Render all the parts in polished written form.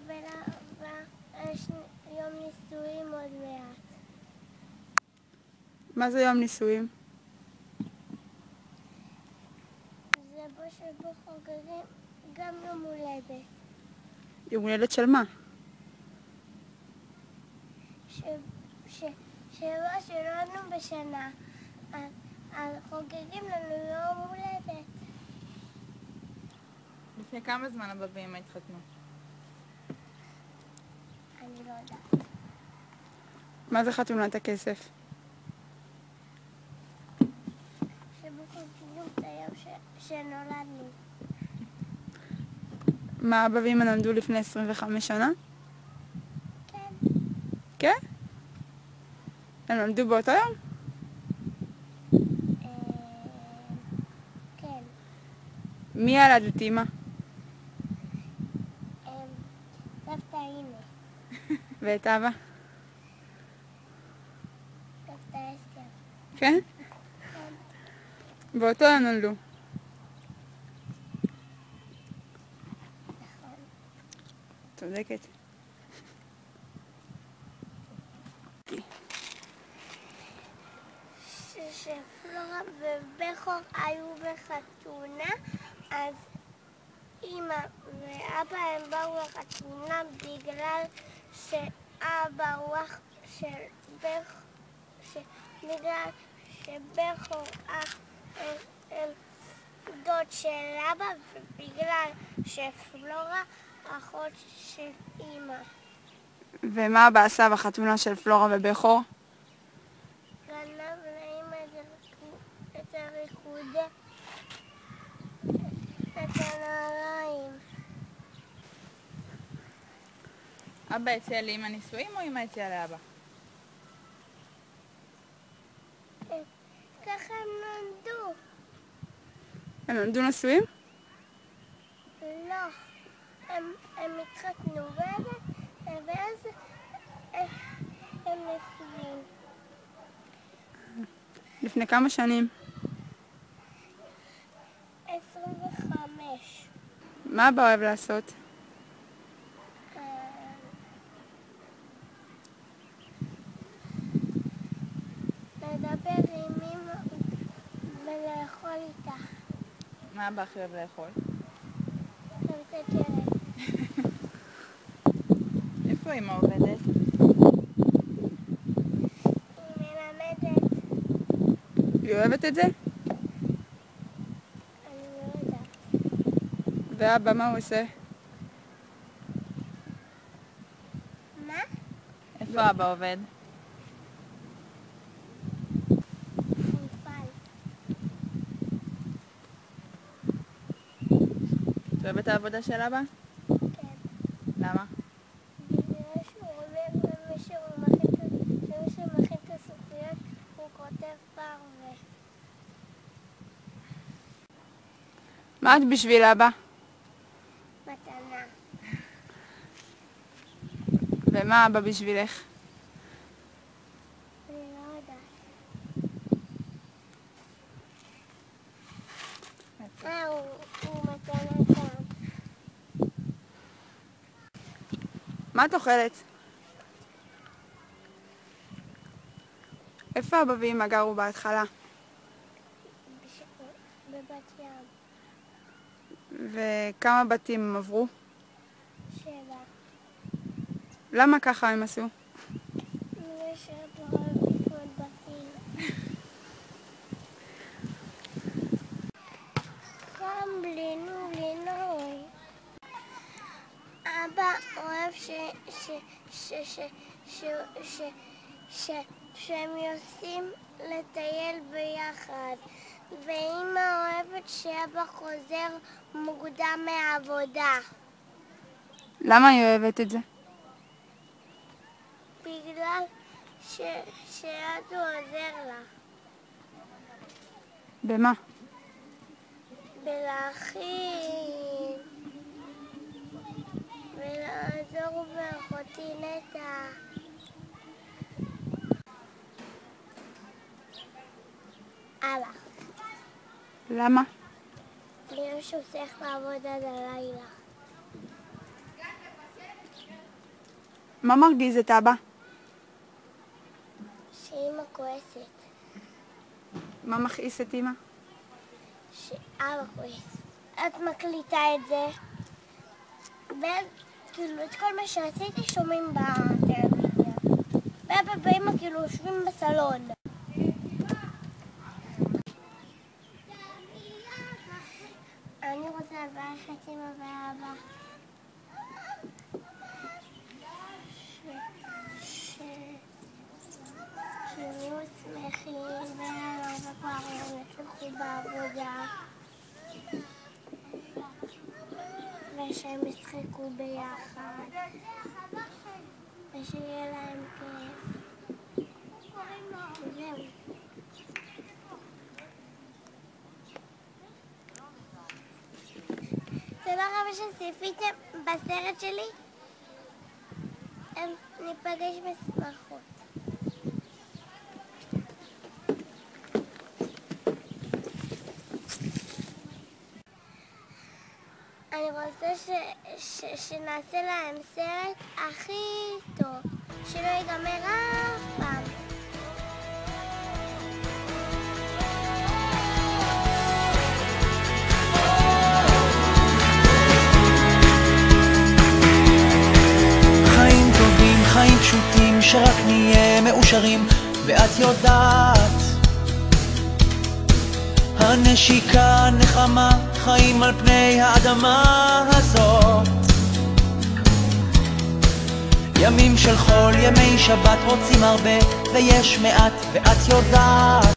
ולאבא יש יום נישואים עוד מעט. מה זה יום נישואים? זה שבו חוגגים גם יום הולדת. יום הולדת של מה? שבוע שלנו בשנה, אז חוגגים לנו יום הולדת. לפני כמה זמן אבא ואמא התחתנו? אני לא יודעת. מה זה חתונת הכסף? שבו חוגגים את היום שנולדנו. מה, אבא ואמא נולדו לפני 25 שנה? כן. כן? הם נולדו באותו יום? כן. מי ילד את אמא? סבתא אימא. ואת אבא? סבתא אסתר. כן? באותו יום נולדו. נכון. צודקת. כשפלורה ובכור היו בחתונה, אז אמא ואבא הם באו לחתונה בגלל שאבא הוא אח של בגלל שבכור אח אל דוד של אבא, ובגלל שפלורה אחות של אמא. ומה אבא עשה בחתונה של פלורה ובכור? גנב לאמא את הריקודי, את הנעליים. אבא הציע לאמא נישואים או אמא הציעה לאבא? ככה הם נולדו. הם נולדו נשואים? לא. הם התחתנו ואז הם נשואים. לפני כמה שנים? 25. מה אבא אוהב לעשות? לדבר עם אמא ולאכול איתה. מה אבא הכי אוהב לאכול? חלקת ילד. איפה אמא עובדת? היא מלמדת. היא אוהבת את זה? אני לא יודעת. ואבא מה הוא עושה? מה? איפה אבא עובד? מפעל. את אוהבת את העבודה של אבא? כן. למה? בגלל שהוא אומר למי שמכין את הסופיות, הוא כותב פרווה. מה את בשביל אבא? מתנה. ומה אבא בשבילך? אני לא יודעת. הוא מתנה כאן. מה את אוכלת? איפה אבא ואמא גרו בהתחלה? בבת ים. וכמה בתים הם עברו? 7. למה ככה הם עשו? בגלל שאת לא אוהבת לקנות בתים. גם לינוי. אבא אוהב שהם יוצאים לטייל ביחד, ואמא אוהבת שאבא חוזר מוקדם מהעבודה. למה היא אוהבת את זה? בגלל שאז הוא עוזר לה. במה? בלהכין ולעזור באחותי נטע. אבא. למה? בגלל שהוא צריך לעבוד עד הלילה. מה מרגיז את אבא? שאמא כועסת. מה מכעיס את אמא? שאבא כועס. את מקליטה את זה, ואז כאילו את כל מה שעשיתי שומעים בטלוויזיה. ואבא ואמא כאילו יושבים בסלון. אני רוצה לברך את אמא ואבא. שיהיו שמחים ולא יצליחו בעבודה ושהם ישחקו ביחד ושיהיה להם כיף וזהו. תודה רבה שצפיתם בסרט שלי. ניפגש בשמחות. אני רוצה שנעשה להם סרט הכי טוב, שלא ייגמר אף פעם. חיים טובים, חיים פשוטים, שרק נהיה מאושרים, ואת יודעת, הנשיקה נחמה, חיים על פני האדמה הזאת. ימים של חול, ימי שבת, רוצים הרבה ויש מעט, ואת יודעת.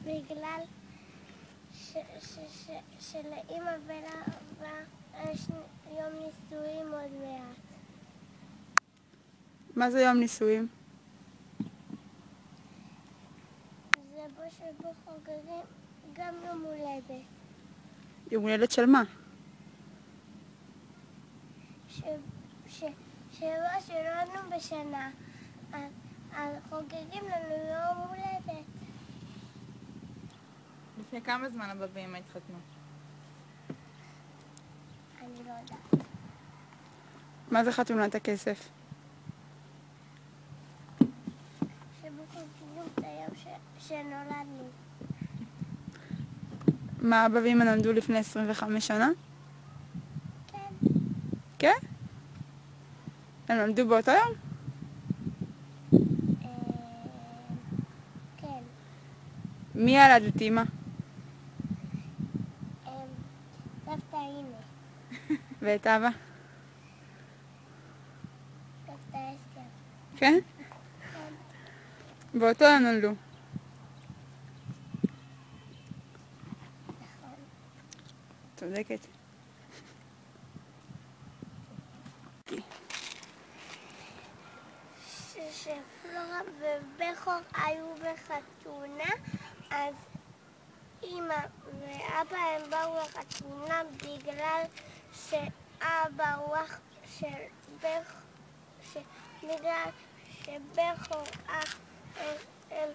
בגלל שלאמא ולאבא יש יום נישואים עוד מעט. מה זה יום נישואים? זה שבו חוגגים גם יום הולדת. יום הולדת של מה? שלנו בשנה, אז חוגגים לנו יום הולדת. לפני כמה זמן אבא ואמא התחתנו? אני לא יודעת. מה זה חתונת הכסף? שבו חוגגים את היום שנולדנו. מה, אבא ואמא נולדו לפני 25 שנה? כן. כן? הם נולדו באותו יום? כן. מי ילד את אמא? סבתא הנה. ואת אבא? סבתא אסתר. כן? באותו יום נולדו. נכון. צודקת. שפלורה ובכור היו בחתונה, אז אמא ואבא הם באו לחתונה בגלל שאבא הוא אח של בגלל שבכור אח אל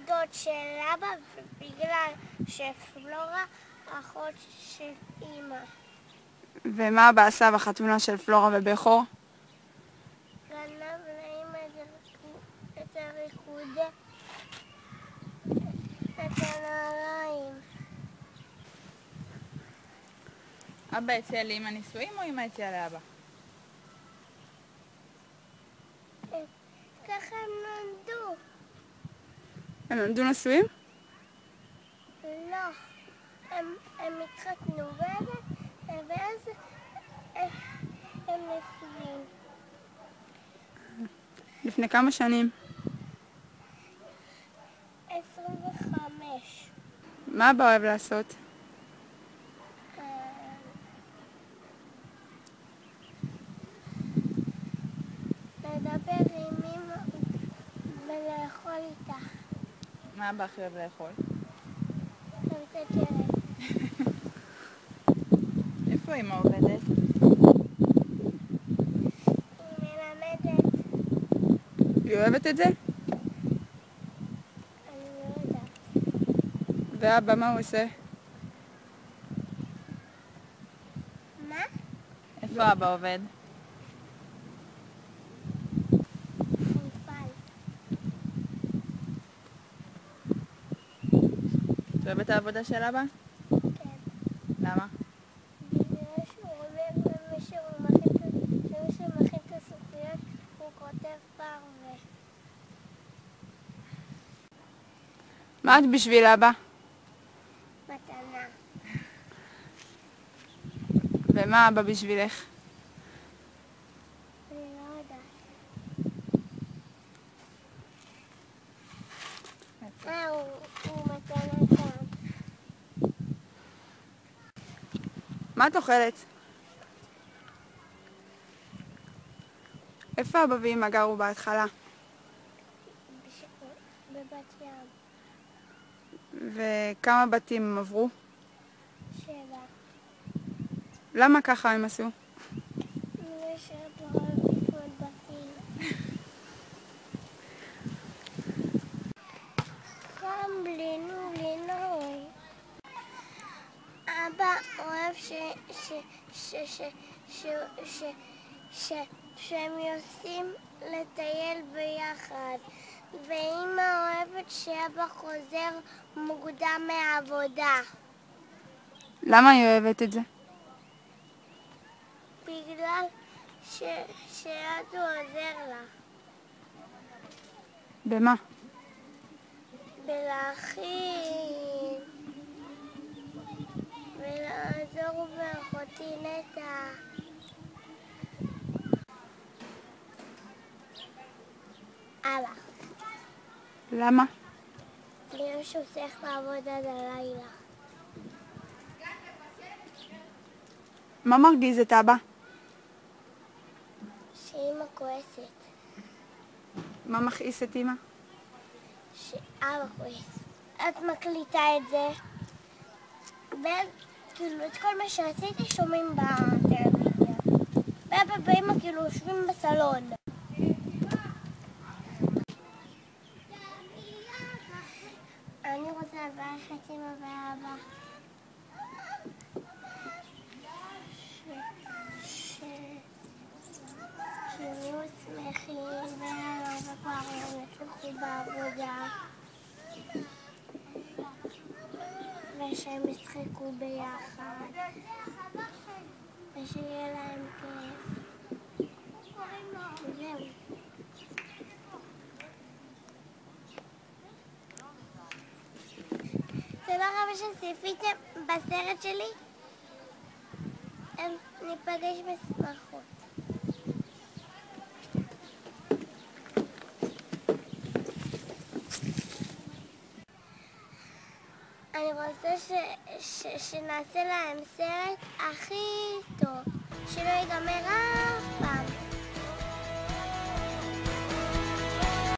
דוד של אבא, ובגלל שפלורה אחות של אמא. ומה אבא עשה בחתונה של פלורה ובכור? גנב לאמא את הריקודי, את הנעליים. אבא הציע לאמא נישואים או אמא הציעה לאבא? ככה הם נולדו. הם נולדו נשואים? לא. הם התחתנו ואז הם נשואים. לפני כמה שנים? 25. מה אבא אוהב לעשות? לדבר עם אמא ולאכול איתה. מה אבא הכי אוהב לאכול? חלקת ילד. איפה אמא עובדת? היא מלמדת. היא אוהבת את זה? אני לא יודעת. ואבא מה הוא עושה? איפה אבא עובד? במפעל. את אוהבת את העבודה של אבא? כן. למה? בגלל שהוא אומר למי שמכין את הסוכריות, הוא כותב פרווה. מה את בשביל אבא? מתנה. ומה אבא בשבילך? אני לא יודעת. הוא מתנה גם. מה את אוכלת? איפה אבא ואמא גרו בהתחלה? בבת ים. וכמה בתים הם עברו? 7. למה ככה הם עשו? בגלל שאת לא אוהבת לקנות בתים. גם לינוי. אבא אוהב שהם יוצאים לטייל ביחד, ואמא אוהבת שאבא חוזר מוקדם מהעבודה. למה היא אוהבת את זה? בגלל שאז הוא עוזר לה. במה? בלהכין ולעזור באחותי נטע. הלאה. למה? בגלל שהוא צריך לעבוד עד הלילה. מה מרגיז את אבא? שאמא כועסת. מה מכעיס את אמא? שאבא כועס. את מקליטה את זה, וכאילו את כל מה שעשיתי שומעים בטלוויזיה. ואבא ואמא כאילו יושבים בסלון. אני רוצה לברך את אמא ואבא. שיהיו שמחים וכבר יצליחו בעבודה ושהם ישחקו ביחד ושיהיה להם כיף וזהו. תודה רבה שצפיתם בסרט שלי. ניפגש בשמחות. אני רוצה שנעשה להם סרט הכי טוב, שלא ייגמר אף פעם.